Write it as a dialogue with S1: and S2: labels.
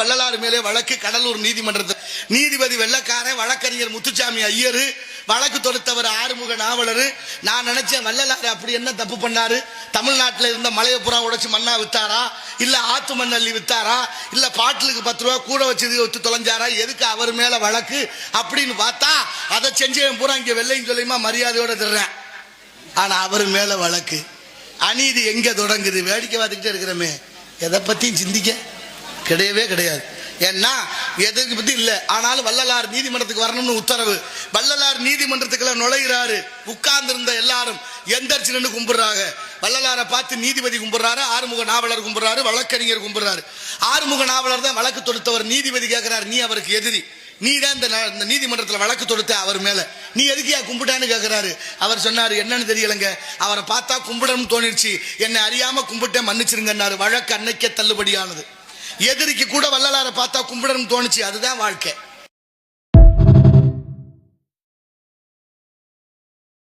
S1: வள்ளலார் மேலே வழக்கு கடலூர் நீதிமன்றத்தில். நீதிபதி வெள்ளக்காரன், வழக்கறிஞர் முத்துசாமி ஐயர், வழக்கு தொடுத்தவர் ஆறுமுக நாவலர். நான் நினைச்சேன் வள்ளலார் அப்படி என்ன தப்பு பண்ணாரு? தமிழ்நாட்டில் இருந்த மலையை புறா உடைச்சு மண்ணா வித்தாரா, இல்ல ஆத்து மண்ணள்ளி வித்தாரா, இல்ல பாட்டிலுக்கு 10 ரூபா கூட வச்சு வித்து தொலைஞ்சாரா, எதுக்கு அவர் மேல வழக்கு அப்படின்னு பார்த்தா அதை செஞ்சவன் பூரா இங்க வெள்ளையும் சொல்லியுமா மரியாதையோட தர்றேன். ஆனா அவர் மேல வழக்கு. அநீதி எங்க தொடங்குது? வேடிக்கை பார்த்துக்கிட்டே இருக்கிறமே, எதை பத்தியும் சிந்திக்க கிடையவே கிடையாது. ஏன்னா எதுக்கு பத்தி இல்ல. ஆனாலும் வள்ளலார் நீதிமன்றத்துக்கு வரணும்னு உத்தரவு. வள்ளலார் நீதிமன்றத்துக்குள்ள நுழைகிறாரு. உட்கார்ந்து இருந்த எல்லாரும் எந்திரிச்சு நின்று கும்பிடுறாங்க. வள்ளலாரை பார்த்து நீதிபதி கும்பிடுறாரு, ஆறுமுக நாவலர் கும்பிடுறாரு, வழக்கறிஞர் கும்பிடுறாரு. ஆறுமுக நாவலர் தான் வழக்கு தொடுத்தவர். நீதிபதி கேட்கிறார், நீ அவருக்கு எதிரி, நீ தான் இந்த நீதிமன்றத்தில் வழக்கு தொடுத்த அவர் மேல, நீ எதுக்கியா கும்பிட்டான்னு கேட்கிறாரு. அவர் சொன்னாரு, என்னன்னு தெரியலங்க, அவரை பார்த்தா கும்பிடணும்னு தோணிடுச்சு, என்னை அறியாம கும்பிட்டேன், மன்னிச்சிருங்கன்னாரு. வழக்கு அன்னைக்கே தள்ளுபடியானது. எதிரிக்கு கூட வள்ளலாரை பார்த்தா கும்பிடணும்னு தோணுச்சு. அதுதான் வாழ்க்கை.